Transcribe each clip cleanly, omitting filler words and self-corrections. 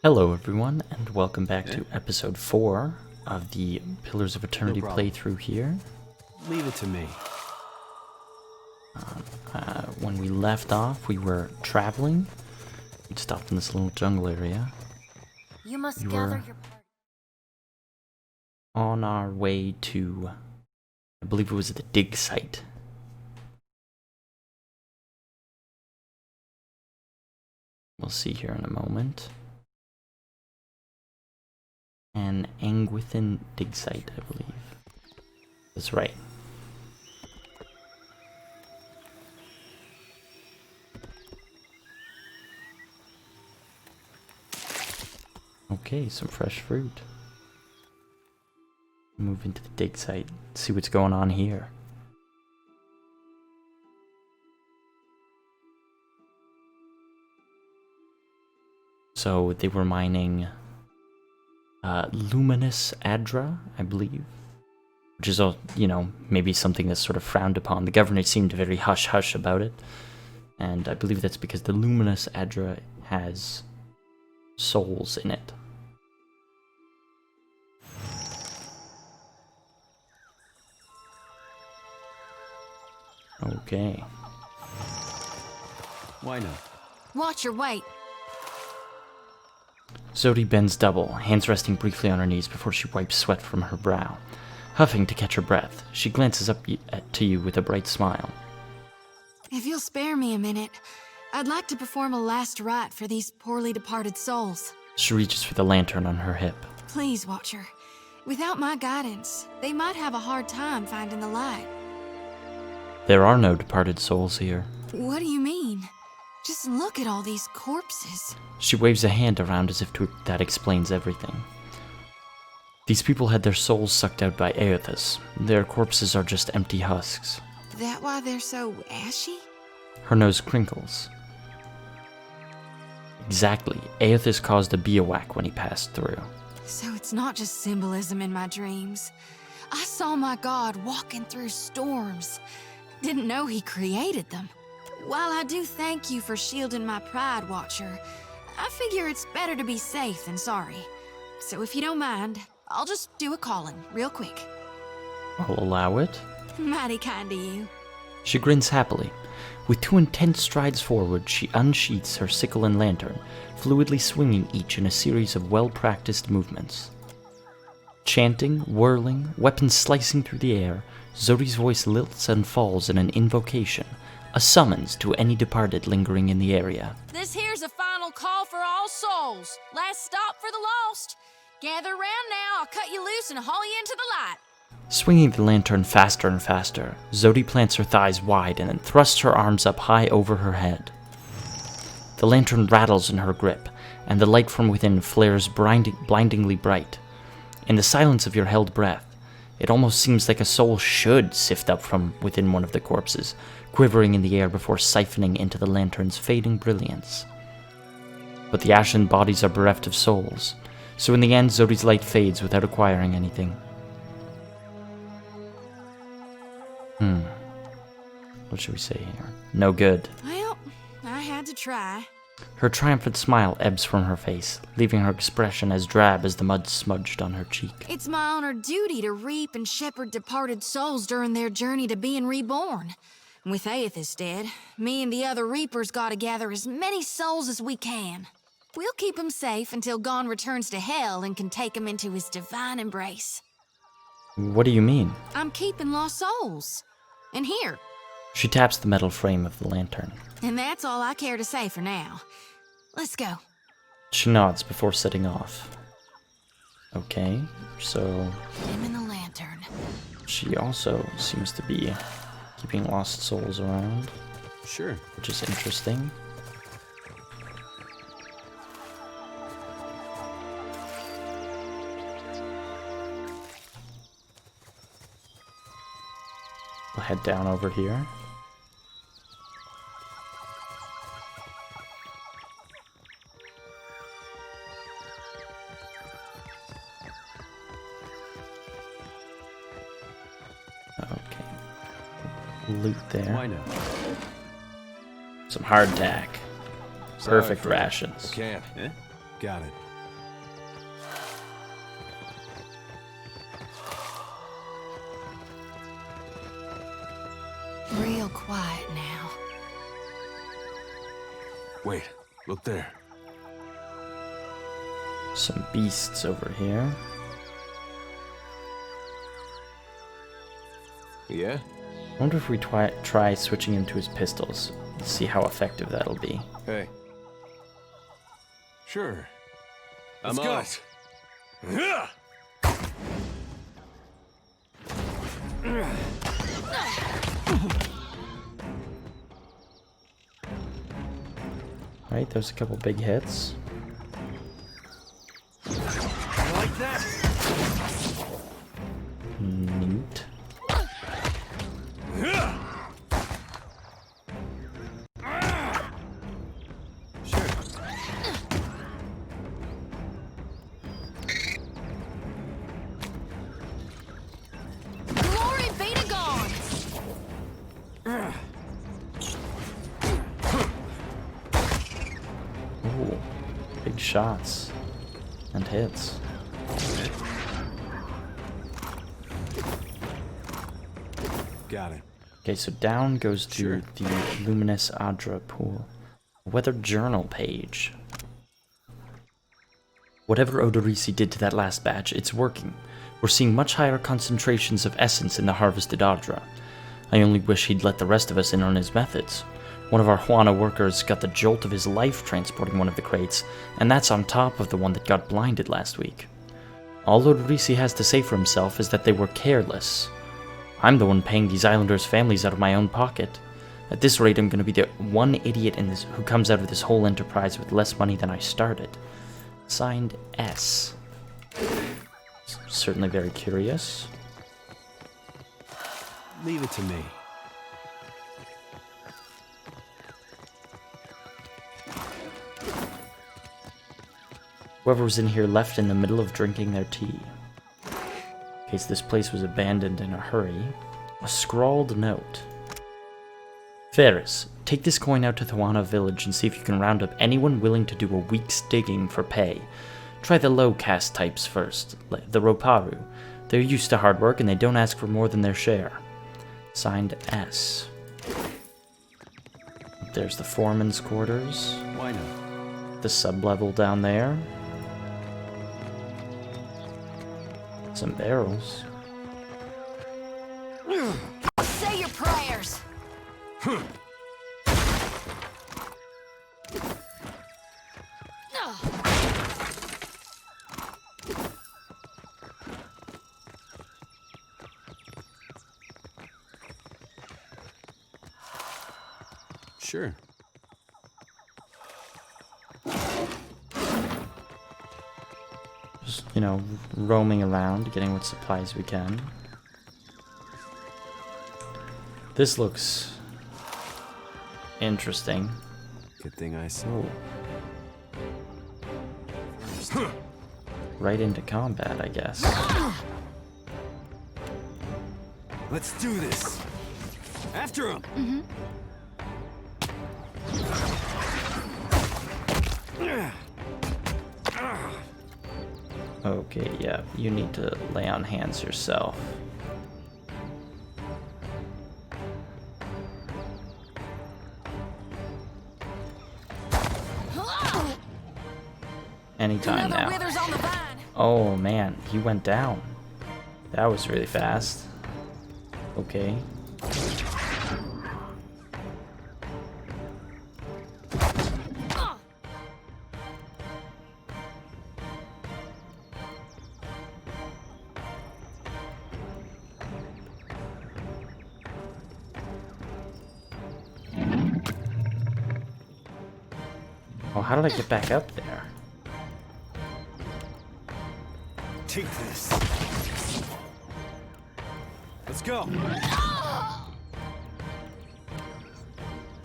Hello everyone, and welcome back to episode 4 of the Pillars of Eternity playthrough here. Leave it to me. When we left off, we were traveling. We stopped in this little jungle area. You must We gather were your party. on our way to, I believe it was the dig site. We'll see here in a moment. An Angwithan dig site, I believe. That's right. Okay, some fresh fruit. Move into the dig site, see what's going on here. So they were mining luminous adra, I believe, which is, maybe something that's sort of frowned upon. The governor seemed very hush-hush about it, and I believe that's because the luminous adra has souls in it. Okay. Why not? Watch your weight. Zodi bends double, hands resting briefly on her knees before she wipes sweat from her brow. Huffing to catch her breath, she glances up to you with a bright smile. If you'll spare me a minute, I'd like to perform a last rite for these poorly departed souls. She reaches for the lantern on her hip. Please, Watcher. Without my guidance, they might have a hard time finding the light. There are no departed souls here. What do you mean? Just look at all these corpses. She waves a hand around as if that explains everything. These people had their souls sucked out by Aethys. Their corpses are just empty husks. That why they're so ashy? Her nose crinkles. Exactly. Aethys caused a bivouac when he passed through. So it's not just symbolism in my dreams. I saw my god walking through storms. Didn't know he created them. While I do thank you for shielding my pride, Watcher, I figure it's better to be safe than sorry. So if you don't mind, I'll just do a calling real quick. I'll allow it. Mighty kind of you. She grins happily. With 2 intense strides forward, she unsheaths her sickle and lantern, fluidly swinging each in a series of well-practiced movements. Chanting, whirling, weapons slicing through the air, Zodi's voice lilts and falls in an invocation, a summons to any departed lingering in the area. This here's a final call for all souls. Last stop for the lost. Gather round now, I'll cut you loose and haul you into the light. Swinging the lantern faster and faster, Zodi plants her thighs wide and then thrusts her arms up high over her head. The lantern rattles in her grip, and the light from within flares blindingly bright. In the silence of your held breath, it almost seems like a soul should sift up from within one of the corpses, quivering in the air before siphoning into the lantern's fading brilliance. But the ashen bodies are bereft of souls, so in the end Zodi's light fades without acquiring anything. What should we say here? No good. Well, I had to try. Her triumphant smile ebbs from her face, leaving her expression as drab as the mud smudged on her cheek. It's my honored duty to reap and shepherd departed souls during their journey to being reborn. With Aethys dead, me and the other reapers gotta gather as many souls as we can. We'll keep them safe until Gon returns to hell and can take them into his divine embrace. What do you mean? I'm keeping lost souls. And here. She taps the metal frame of the lantern. And that's all I care to say for now. Let's go. She nods before setting off. Okay, so Him and the lantern. she also seems to be keeping lost souls around, Sure. which is interesting. We'll head down over here. Loot there. Why not? Some hardtack. Sorry, Perfect Fred. rations. Can't. Eh? Got it. Real quiet now. Wait, look there. Some beasts over here. Yeah? I wonder if we try switching him to his pistols. Let's see how effective that'll be. Hey. Sure. Let's I'm go. on it. Right, there's a couple big hits. Like that? Neat. Sure. Glory be to God! Ooh, big shots and hits. Got it. Okay, so down goes to Sure. the Luminous Adra pool. Weather journal page. Whatever Odorisi did to that last batch, it's working. We're seeing much higher concentrations of essence in the harvested Adra. I only wish he'd let the rest of us in on his methods. One of our Juana workers got the jolt of his life transporting one of the crates, and that's on top of the one that got blinded last week. All Odorisi has to say for himself is that they were careless. I'm the one paying these islanders' families out of my own pocket. At this rate, I'm going to be the one idiot in this who comes out of this whole enterprise with less money than I started. Signed, S. Certainly very curious. Leave it to me. Whoever was in here left in the middle of drinking their tea. In case this place was abandoned in a hurry. A scrawled note. Ferris, take this coin out to Thwana village and see if you can round up anyone willing to do a week's digging for pay. Try the low caste types first, like the Roparu. They're used to hard work and they don't ask for more than their share. Signed, S. There's the foreman's quarters. Why not? The sub-level down there. Some barrels. Say your prayers! Sure. Just, roaming around, getting what supplies we can. This looks interesting. Good thing I saw. Oh. Right into combat, I guess. Let's do this. After him. Okay, yeah, you need to lay on hands yourself. Anytime Another now. withers on the vine. Oh man, he went down. That was really fast. Okay. Oh, how did I get back up there? Take this. Let's go.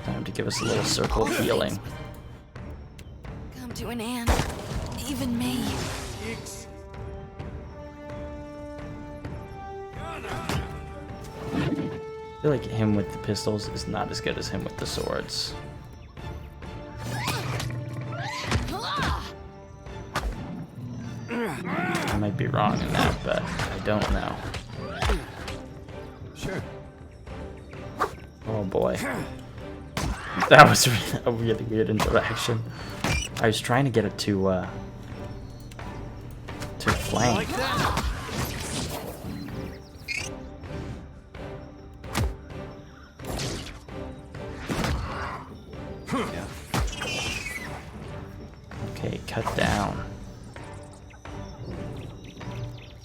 Time to give us a little circle of healing. Come to an end. Even me. I feel like him with the pistols is not as good as him with the swords. I might be wrong in that, but I don't know. Sure. Oh boy. That was a really weird interaction. I was trying to get it to flank. Like that? Okay, cut down.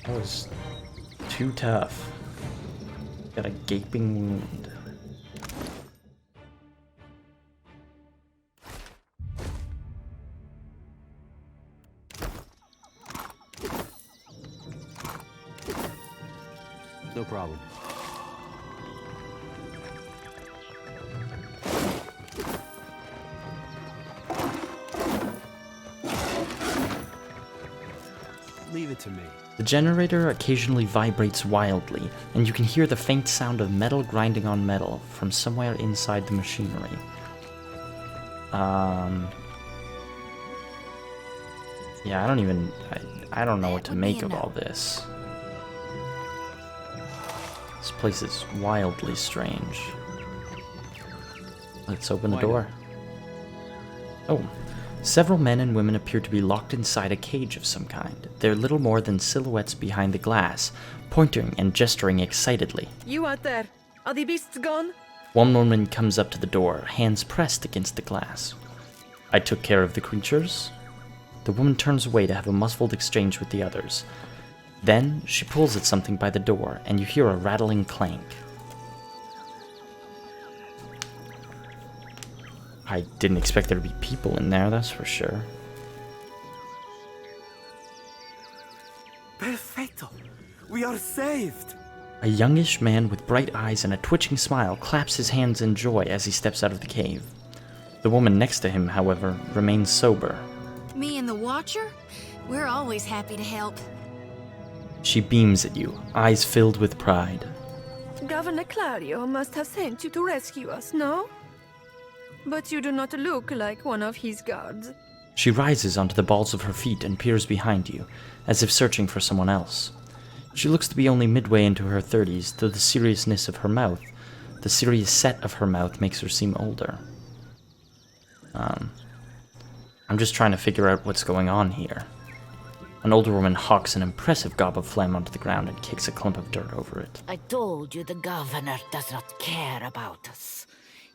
That was too tough. Got a gaping wound. No problem. Leave it to me. The generator occasionally vibrates wildly, and you can hear the faint sound of metal grinding on metal from somewhere inside the machinery. Yeah, I don't know what to make of all this. This place is wildly strange. Let's open the door. Oh, several men and women appear to be locked inside a cage of some kind. They're little more than silhouettes behind the glass, pointing and gesturing excitedly. You out there, are the beasts gone? One woman comes up to the door, hands pressed against the glass. I took care of the creatures. The woman turns away to have a muffled exchange with the others. Then she pulls at something by the door, and you hear a rattling clank. I didn't expect there to be people in there, that's for sure. Perfecto. We are saved. A youngish man with bright eyes and a twitching smile claps his hands in joy as he steps out of the cave. The woman next to him, however, remains sober. Me and the Watcher? We're always happy to help. She beams at you, eyes filled with pride. Governor Clario must have sent you to rescue us, no? But you do not look like one of his guards. She rises onto the balls of her feet and peers behind you, as if searching for someone else. She looks to be only midway into her 30s, though the seriousness of her mouth, the serious set of her mouth, makes her seem older. I'm just trying to figure out what's going on here. An older woman hawks an impressive gob of phlegm onto the ground and kicks a clump of dirt over it. I told you the governor does not care about us.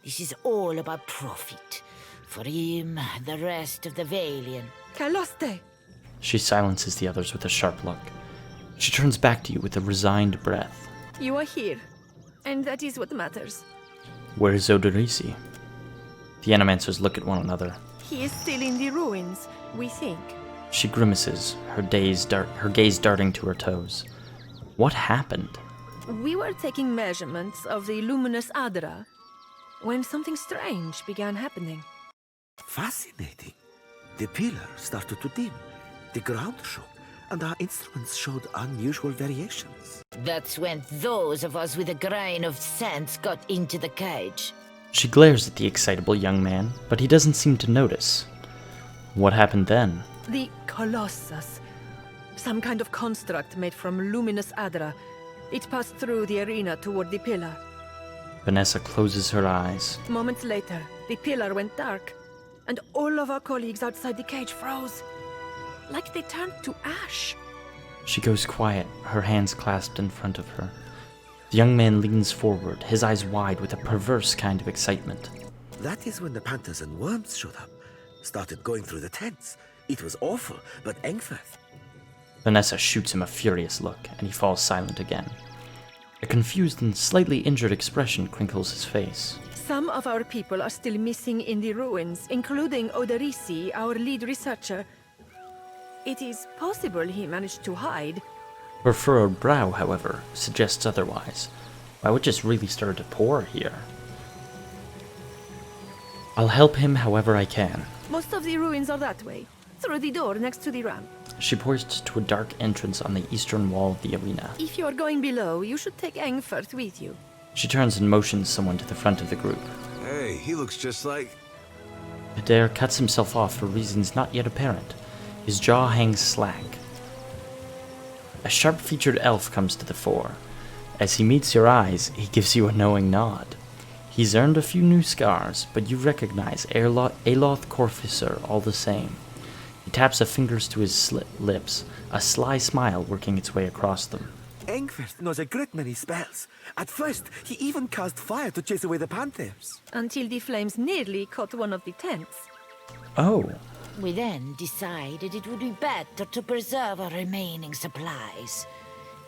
This is all about profit. For him, the rest of the Valian. Caloste! She silences the others with a sharp look. She turns back to you with a resigned breath. You are here, and that is what matters. Where's Oderisi? The Animancers look at one another. He is still in the ruins, we think. She grimaces, her gaze darting to her toes. What happened? We were taking measurements of the luminous Adra when something strange began happening. Fascinating. The pillar started to dim. The ground shook, and our instruments showed unusual variations. That's when those of us with a grain of sense got into the cage. She glares at the excitable young man, but he doesn't seem to notice. What happened then? The Colossus. Some kind of construct made from luminous Adra. It passed through the arena toward the pillar. Vanessa closes her eyes. Moments later, the pillar went dark, and all of our colleagues outside the cage froze. Like they turned to ash. She goes quiet, her hands clasped in front of her. The young man leans forward, his eyes wide with a perverse kind of excitement. That is when the panthers and worms showed up. Started going through the tents. It was awful, but Engfirth. Vanessa shoots him a furious look, and he falls silent again. A confused and slightly injured expression crinkles his face. Some of our people are still missing in the ruins, including Oderisi, our lead researcher. It is possible he managed to hide. Her furrowed brow, however, suggests otherwise. Wow, it just really started to pour here. I'll help him however I can. Most of the ruins are that way, through the door next to the ramp. She points to a dark entrance on the eastern wall of the arena. If you are going below, you should take Engfirth with you. She turns and motions someone to the front of the group. Hey, he looks just like... Adair cuts himself off for reasons not yet apparent. His jaw hangs slack. A sharp-featured elf comes to the fore. As he meets your eyes, he gives you a knowing nod. He's earned a few new scars, but you recognize Aloth Corficer all the same. He taps the fingers to his lips, a sly smile working its way across them. Engfirth knows a great many spells. At first, he even cast fire to chase away the panthers. Until the flames nearly caught one of the tents. Oh, We then decided it would be better to preserve our remaining supplies,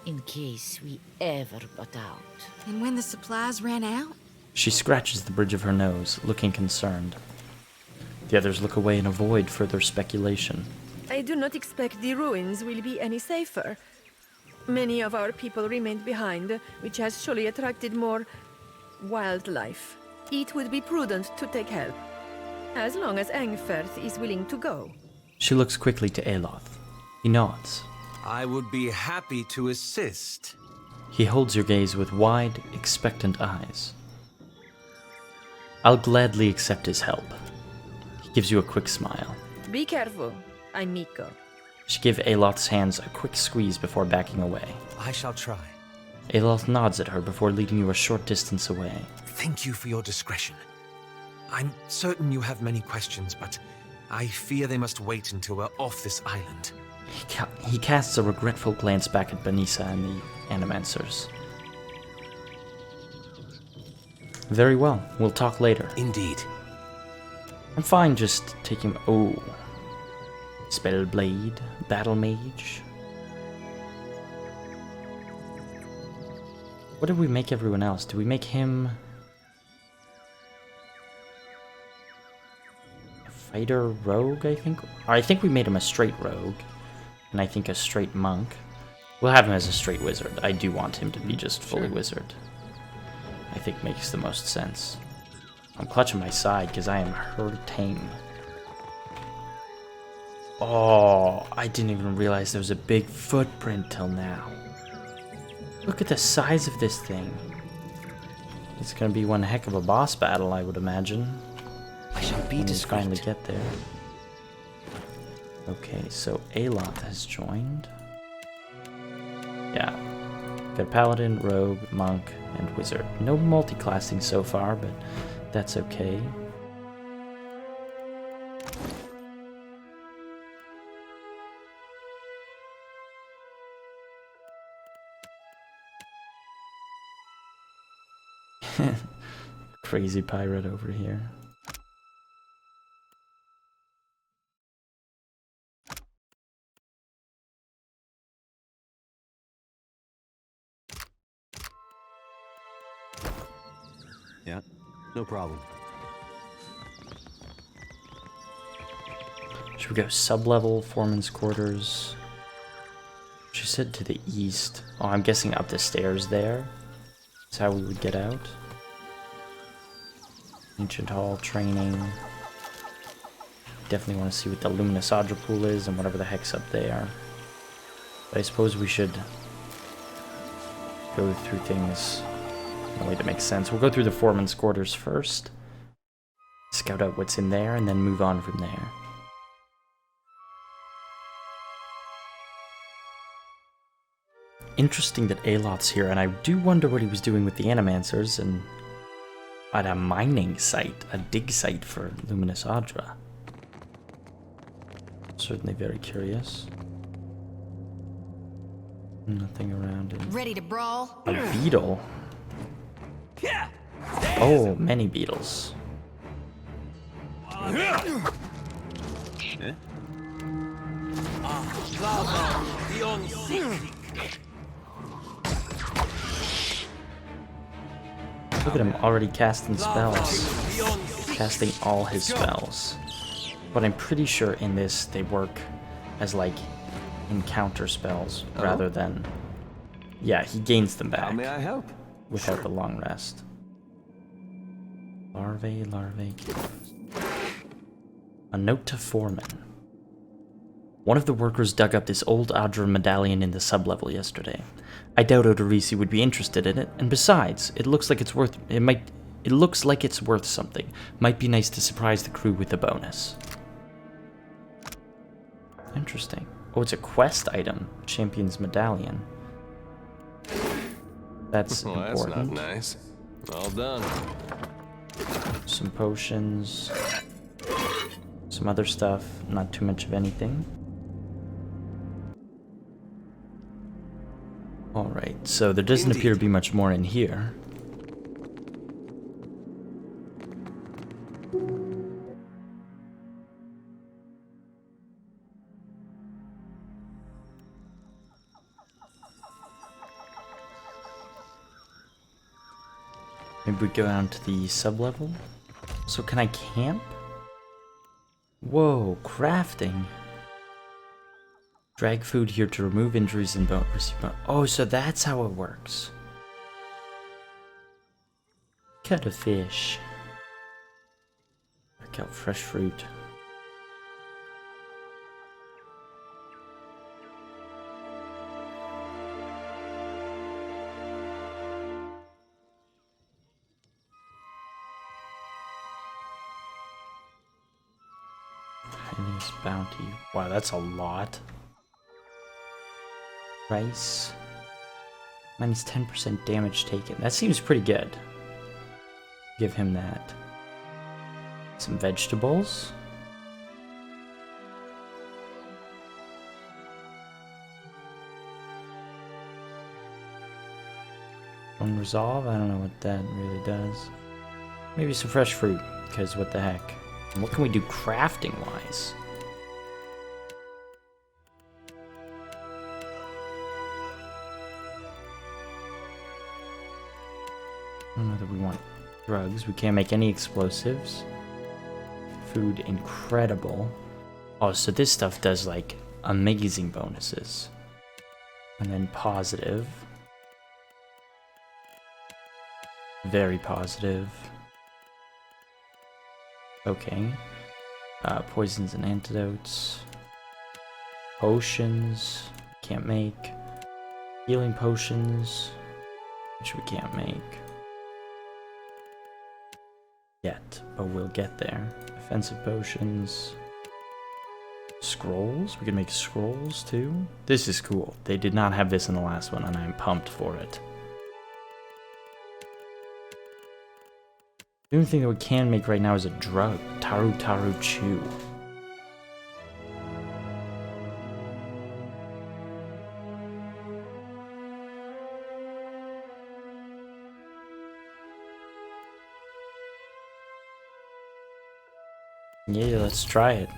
in case we ever got out. And when the supplies ran out? she scratches the bridge of her nose, looking concerned. The others look away and avoid further speculation. I do not expect the ruins will be any safer. Many of our people remained behind, which has surely attracted more wildlife. It would be prudent to take help, as long as Engfirth is willing to go. She looks quickly to Aloth. He nods. I would be happy to assist. He holds your gaze with wide, expectant eyes. I'll gladly accept his help. He gives you a quick smile. Be careful, I'm Miko. She gives Aloth's hands a quick squeeze before backing away. I shall try. Aloth nods at her before leading you a short distance away. Thank you for your discretion. I'm certain you have many questions, but I fear they must wait until we're off this island. He casts a regretful glance back at Benissa and the Animancers. Very well, we'll talk later. Indeed. I'm fine just taking... Oh. Spellblade, Battle Mage. What did we make everyone else? Did we make him... a fighter rogue, I think? I think we made him a straight rogue. And I think a straight monk. We'll have him as a straight wizard. I do want him to be just fully wizard. I think makes the most sense. I'm clutching my side because I am hurting. Oh, I didn't even realize there was a big footprint till now. Look at the size of this thing. It's gonna be one heck of a boss battle, I would imagine. I shall be When we discreet. finally get there. Okay, so Aloth has joined. Yeah. Got Paladin, Rogue, Monk, and Wizard. No multi-classing so far, but that's okay. Crazy pirate over here. Yeah, no problem. Should we go sub-level, foreman's quarters? She said to the east. Oh, I'm guessing up the stairs there. That's how we would get out. Ancient Hall, training. Definitely want to see what the Luminous Audra pool is and whatever the heck's up there. But I suppose we should go through things in a way that makes sense. We'll go through the foreman's quarters first. Scout out what's in there and then move on from there. Interesting that Aloth's here, and I do wonder what he was doing with the Animancers and at a mining site, a dig site for Luminous Audra. Certainly very curious. Nothing around it. Ready to brawl? A beetle? Oh, many beetles. Look at him already casting spells. Casting all his spells. But I'm pretty sure in this they work as like encounter spells rather than... Yeah, he gains them back. How may I help? Without the long rest. Larvae. A note to Foreman. One of the workers dug up this old Audra medallion in the sublevel yesterday. I doubt Odorisi would be interested in it, and besides, it looks like it's worth something. Might be nice to surprise the crew with a bonus. Interesting. Oh, it's a quest item. Champion's medallion. That's Well, important. that's not nice. All done. Some potions. Some other stuff. Not too much of anything. Alright, so there doesn't appear to be much more in here. Maybe we go down to the sub-level. So can I camp? Whoa, crafting. Drag food here to remove injuries and receive. Oh, so that's how it works. Cut a fish. Check out fresh fruit. Highest bounty. Wow, that's a lot. Rice. Minus 10% damage taken. That seems pretty good. Give him that. Some vegetables. One resolve? I don't know what that really does. Maybe some fresh fruit, because what the heck. And what can we do crafting-wise? I don't know that we want drugs. We can't make any explosives. Food, incredible. Oh, so this stuff does, like, amazing bonuses. And then positive. Very positive. Okay. Poisons and antidotes. Potions. Can't make. Healing potions. Which we can't make. Yet, but we'll get there. Offensive potions. Scrolls? We can make scrolls too? This is cool. They did not have this in the last one, and I'm pumped for it. The only thing that we can make right now is a drug. Taru Taru Chew. Yeah, let's try it.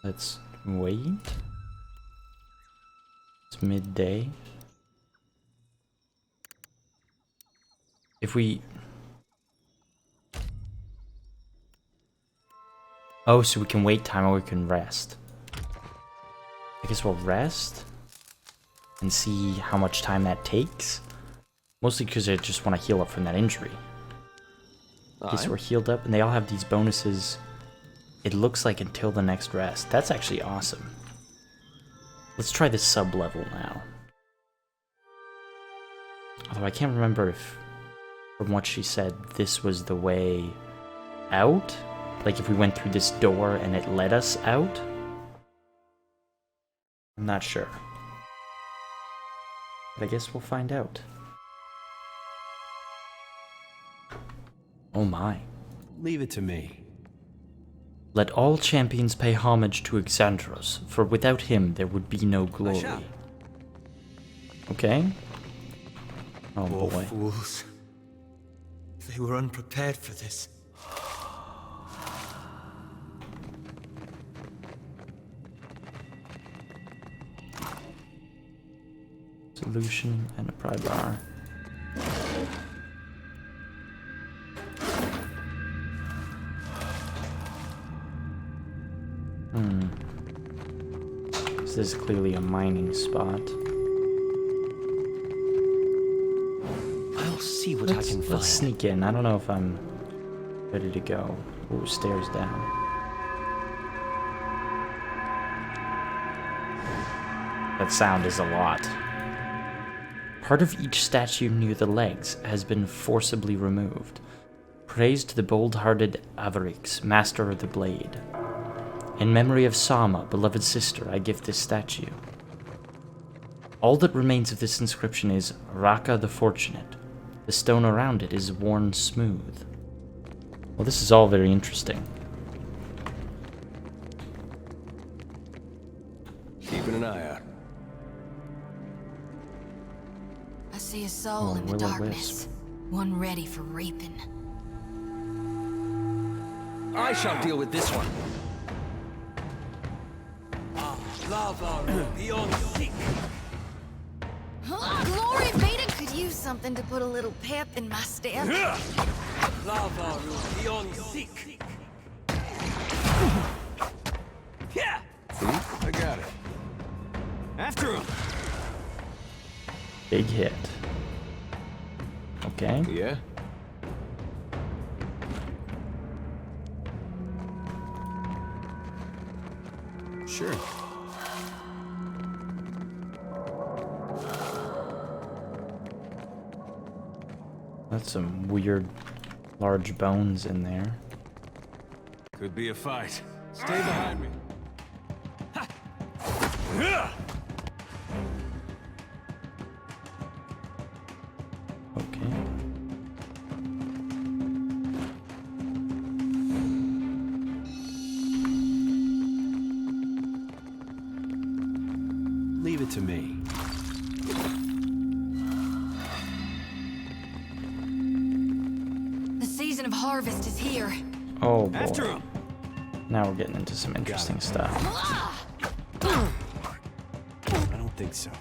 Let's wait. It's midday. If we... Oh, so we can wait time or we can rest. I guess we'll rest and see how much time that takes. Mostly because I just want to heal up from that injury. Okay, so we're healed up and they all have these bonuses. It looks like until the next rest. That's actually awesome. Let's try this sub-level now. Although I can't remember if, from what she said, this was the way out? Like if we went through this door and it led us out? I'm not sure. But I guess we'll find out. Oh my. Leave it to me. Let all champions pay homage to Exandros, for without him there would be no glory. Okay. Oh Poor boy. fools. They were unprepared for this. Solution and a pry bar. This is clearly a mining spot. I'll see what I can find. Let's sneak in. I don't know if I'm ready to go. Ooh, stairs down. That sound is a lot. Part of each statue near the legs has been forcibly removed. Praise to the bold-hearted Avarix, master of the blade. In memory of Sama, beloved sister, I give this statue. All that remains of this inscription is Raka the Fortunate. The stone around it is worn smooth. Well, this is all very interesting. Keeping an eye out. I see a soul in the Will-o-wisp. darkness. One ready for reaping. I shall deal with this one. Glory Veda could use something to put a little pep in my step. See? I got it. After him. Big hit. Okay. Yeah? Sure. That's some weird large bones in there. Could be a fight. Stay behind me. Okay. Leave it to me. The season of harvest is here. Oh boy. After him. Now we're getting into some interesting stuff. I don't think so.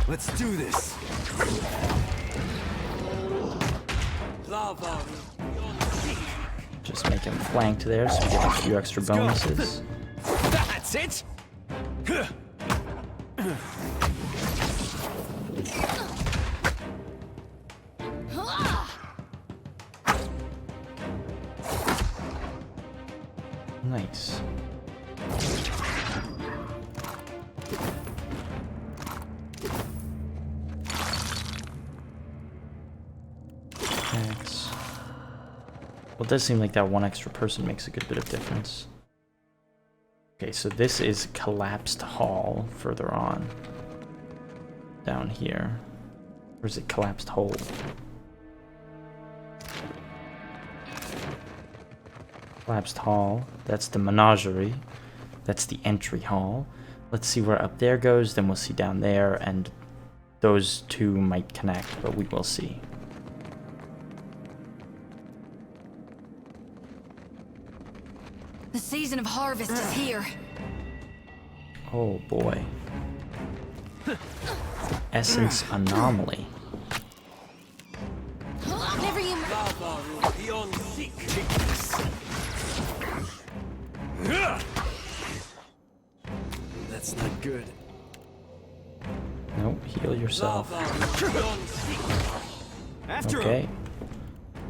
Let's do this. Just make him flanked there so we get a few extra bonuses. That's it. Nice. Thanks. Well, it does seem like that one extra person makes a good bit of difference. Okay, so this is Collapsed Hall further on. Down here. Or is it Collapsed Hole? Collapsed Hall. That's the menagerie. That's the entry hall. Let's see where up there goes, then we'll see down there, and those two might connect, but we will see. The season of harvest is here. Oh boy. Essence Anomaly. Never you That's not good. Nope, heal yourself. After him. Okay.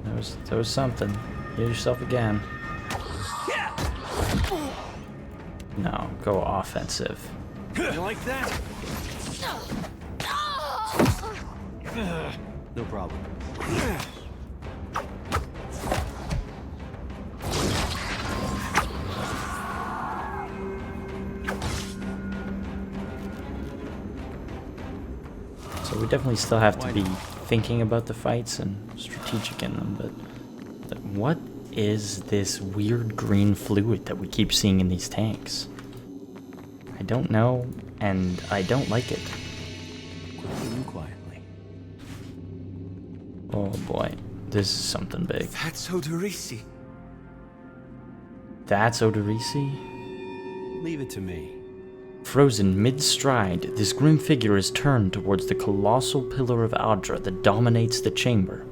That was something. Heal yourself again. No, go offensive. You like that? No problem. So we definitely still have to be thinking about the fights and strategic in them, but what is this weird green fluid that we keep seeing in these tanks? I don't know, and I don't like it. Quietly. Oh boy, this is something big. That's Odorisi. That's Odorisi? Leave it to me. Frozen mid-stride, this grim figure is turned towards the colossal pillar of Adra that dominates the chamber.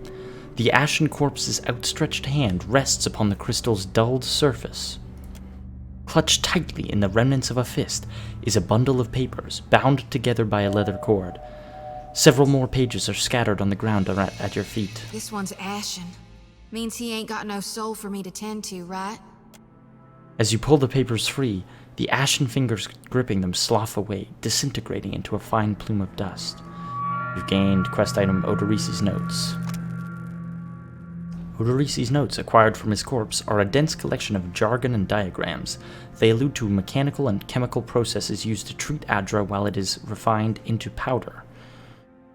The ashen corpse's outstretched hand rests upon the crystal's dulled surface. Clutched tightly in the remnants of a fist is a bundle of papers, bound together by a leather cord. Several more pages are scattered on the ground at your feet. This one's ashen. Means he ain't got no soul for me to tend to, right? As you pull the papers free, the ashen fingers gripping them slough away, disintegrating into a fine plume of dust. You've gained quest item Odorisi's Notes. Hodorisi's notes, acquired from his corpse, are a dense collection of jargon and diagrams. They allude to mechanical and chemical processes used to treat Adra while it is refined into powder.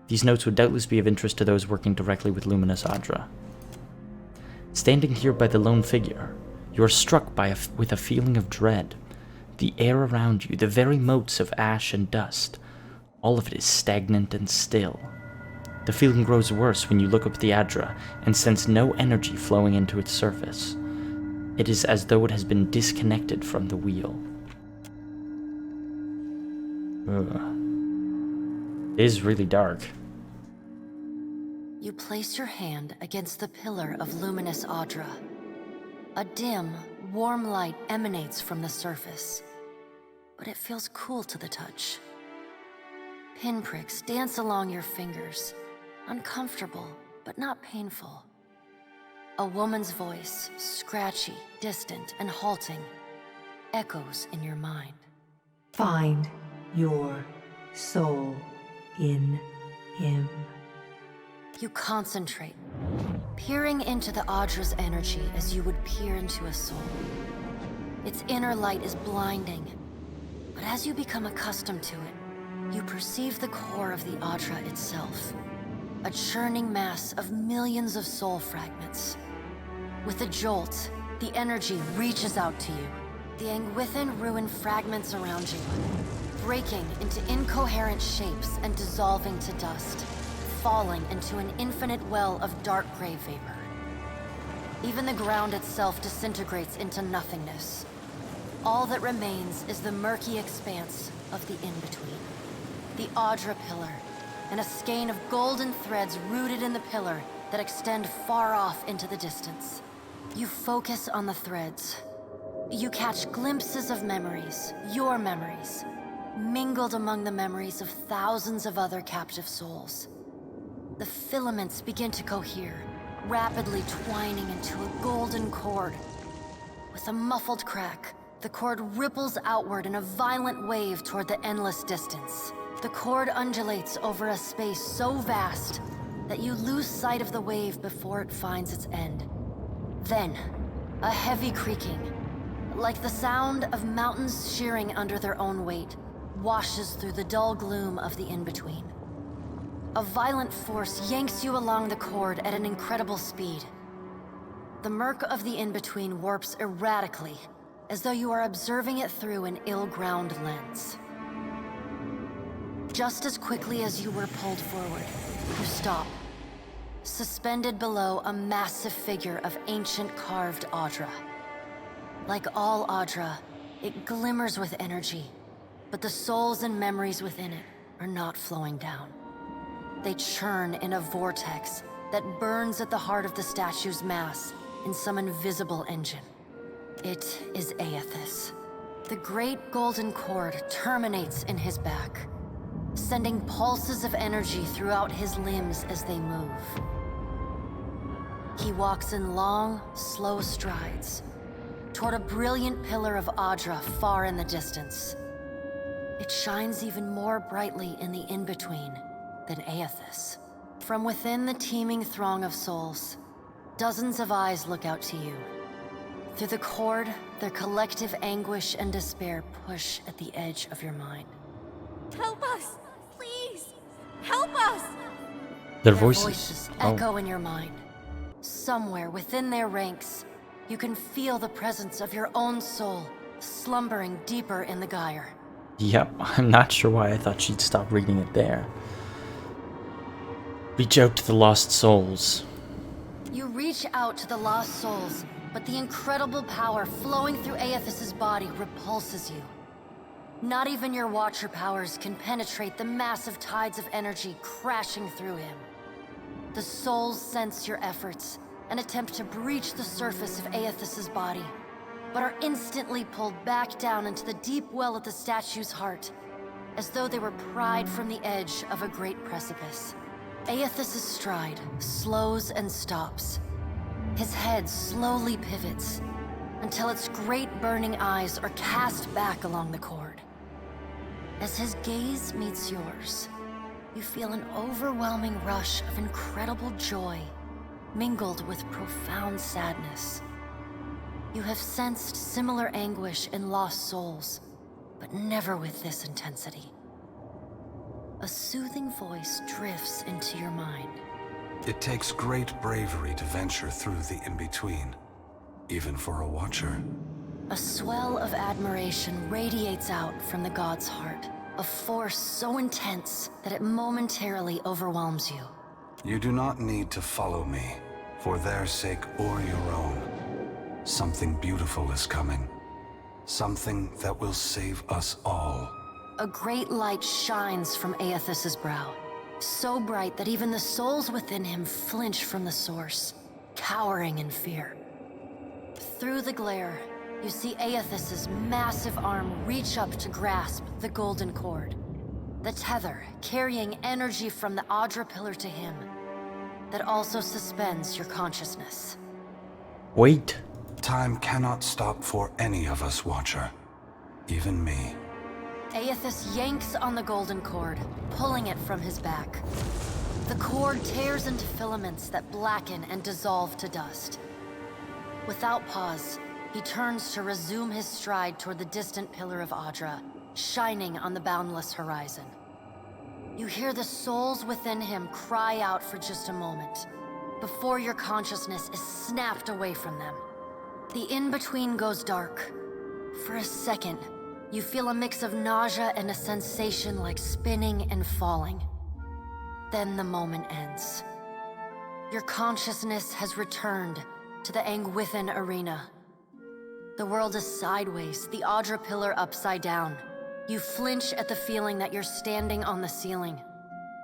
These notes would doubtless be of interest to those working directly with luminous Adra. Standing here by the lone figure, you are struck with a feeling of dread. The air around you, the very motes of ash and dust, all of it is stagnant and still. The feeling grows worse when you look up at the Adra and sense no energy flowing into its surface. It is as though it has been disconnected from the wheel. It is really dark. You place your hand against the pillar of luminous Adra. A dim, warm light emanates from the surface, but it feels cool to the touch. Pinpricks dance along your fingers, uncomfortable, but not painful. A woman's voice, scratchy, distant, and halting, echoes in your mind. Find your soul in him. You concentrate, peering into the Adra's energy as you would peer into a soul. Its inner light is blinding, but as you become accustomed to it, you perceive the core of the Adra itself, a churning mass of millions of soul fragments. With a jolt, the energy reaches out to you, the Angwithan ruin fragments around you, breaking into incoherent shapes and dissolving to dust, falling into an infinite well of dark gray vapor. Even the ground itself disintegrates into nothingness. All that remains is the murky expanse of the in-between. The Adra pillar, and a skein of golden threads rooted in the pillar that extend far off into the distance. You focus on the threads. You catch glimpses of memories, your memories, mingled among the memories of thousands of other captive souls. The filaments begin to cohere, rapidly twining into a golden cord. With a muffled crack, the cord ripples outward in a violent wave toward the endless distance. The cord undulates over a space so vast that you lose sight of the wave before it finds its end. Then, a heavy creaking, like the sound of mountains shearing under their own weight, washes through the dull gloom of the in-between. A violent force yanks you along the cord at an incredible speed. The murk of the in-between warps erratically, as though you are observing it through an ill-ground lens. Just as quickly as you were pulled forward, you stop, suspended below a massive figure of ancient carved Adra. Like all Adra, it glimmers with energy, but the souls and memories within it are not flowing down. They churn in a vortex that burns at the heart of the statue's mass in some invisible engine. It is Aethys. The great golden cord terminates in his back, sending pulses of energy throughout his limbs as they move. He walks in long, slow strides toward a brilliant pillar of Adra far in the distance. It shines even more brightly in the in-between than Aethys. From within the teeming throng of souls, dozens of eyes look out to you. Through the cord, their collective anguish and despair push at the edge of your mind. Help us! Please! Help us! Their Their voices. voices echo in your mind. Somewhere within their ranks, you can feel the presence of your own soul slumbering deeper in the gyre. Yep, I'm not sure why I thought she'd stop reading it there. Reach out to the lost souls. You reach out to the lost souls, but the incredible power flowing through Aethys' body repulses you. Not even your Watcher powers can penetrate the massive tides of energy crashing through him. The souls sense your efforts and attempt to breach the surface of Aethys' body, but are instantly pulled back down into the deep well at the statue's heart, as though they were pried from the edge of a great precipice. Aethys' stride slows and stops. His head slowly pivots, until its great burning eyes are cast back along the cord. As his gaze meets yours, you feel an overwhelming rush of incredible joy mingled with profound sadness. You have sensed similar anguish in lost souls, but never with this intensity. A soothing voice drifts into your mind. It takes great bravery to venture through the in-between, even for a watcher. A swell of admiration radiates out from the god's heart, a force so intense that it momentarily overwhelms you. You do not need to follow me, for their sake or your own. Something beautiful is coming. Something that will save us all. A great light shines from Aethys's brow, so bright that even the souls within him flinch from the source, cowering in fear. Through the glare, you see Aethys's massive arm reach up to grasp the golden cord. The tether carrying energy from the Audra pillar to him, that also suspends your consciousness. Wait. Time cannot stop for any of us, Watcher. Even me. Aethys yanks on the golden cord, pulling it from his back. The cord tears into filaments that blacken and dissolve to dust. Without pause, he turns to resume his stride toward the distant pillar of Audra, shining on the boundless horizon. You hear the souls within him cry out for just a moment, before your consciousness is snapped away from them. The in-between goes dark. For a second, you feel a mix of nausea and a sensation like spinning and falling. Then the moment ends. Your consciousness has returned to the Angwithan arena. The world is sideways, the Audra pillar upside down. You flinch at the feeling that you're standing on the ceiling.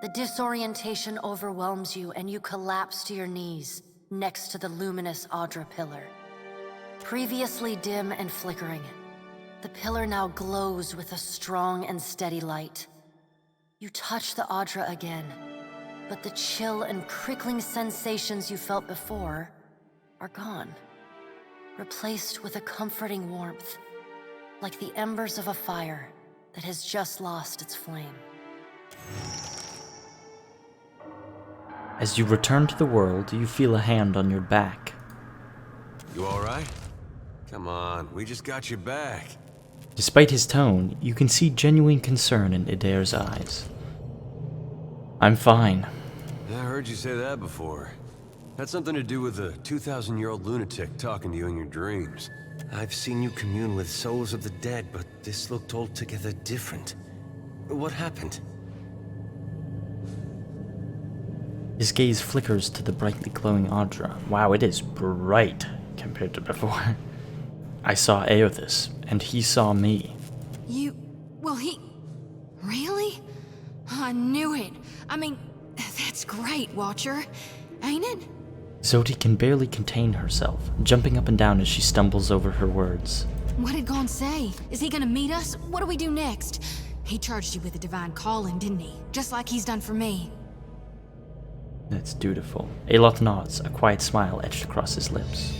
The disorientation overwhelms you and you collapse to your knees next to the luminous Audra pillar. Previously dim and flickering, the pillar now glows with a strong and steady light. You touch the Audra again, but the chill and prickling sensations you felt before are gone, replaced with a comforting warmth, like the embers of a fire that has just lost its flame. As you return to the world, you feel a hand on your back. You alright? Come on, we just got you back. Despite his tone, you can see genuine concern in Adair's eyes. I'm fine. I heard you say that before. Had something to do with a 2,000-year-old lunatic talking to you in your dreams. I've seen you commune with souls of the dead, but this looked altogether different. What happened? His gaze flickers to the brightly glowing Audra. Wow, it is bright compared to before. I saw Aethys, and he saw me. Really? I knew it. I mean, that's great, Watcher. Ain't it? Zodi can barely contain herself, jumping up and down as she stumbles over her words. What did Gon say? Is he gonna meet us? What do we do next? He charged you with a divine calling, didn't he? Just like he's done for me. That's dutiful. Aloth nods, a quiet smile etched across his lips.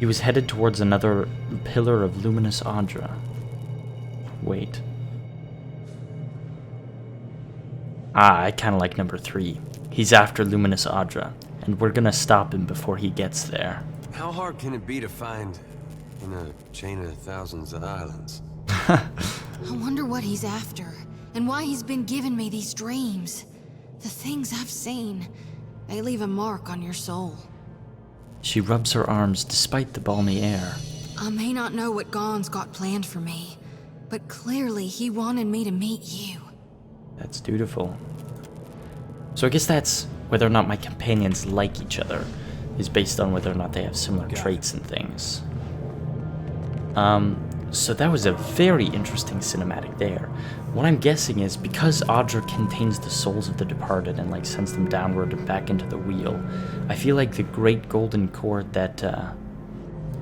He was headed towards another pillar of luminous Audra. Wait. I kinda like number 3. He's after luminous Audra, and we're gonna stop him before he gets there. How hard can it be to find in a chain of thousands of islands? I wonder what he's after, and why he's been giving me these dreams. The things I've seen, they leave a mark on your soul. She rubs her arms despite the balmy air. I may not know what Gon's got planned for me, but clearly he wanted me to meet you. That's dutiful. So I guess that's whether or not my companions like each other is based on whether or not they have similar traits and things. So that was a very interesting cinematic there. What I'm guessing is because Audra contains the souls of the departed and like sends them downward and back into the wheel, I feel like the great golden cord that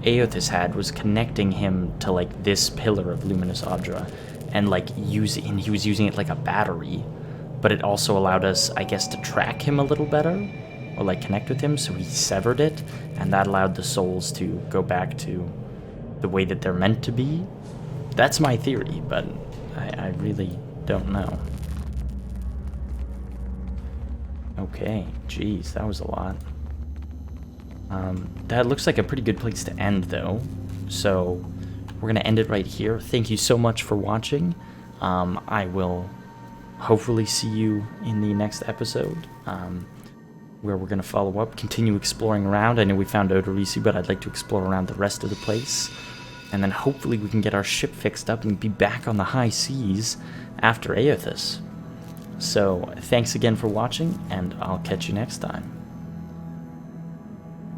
Aethys had was connecting him to like this pillar of luminous Audra, and like he was using it like a battery, but it also allowed us, I guess, to track him a little better, or like connect with him, so he severed it, and that allowed the souls to go back to the way that they're meant to be. That's my theory, but I really Don't know. Okay, geez, that was a lot. That looks like a pretty good place to end, though. So, we're going to end it right here. Thank you so much for watching. I will hopefully see you in the next episode, where we're going to follow up, continue exploring around. I know we found Odorisi, but I'd like to explore around the rest of the place. And then hopefully we can get our ship fixed up and be back on the high seas after Aethys. So, thanks again for watching, and I'll catch you next time.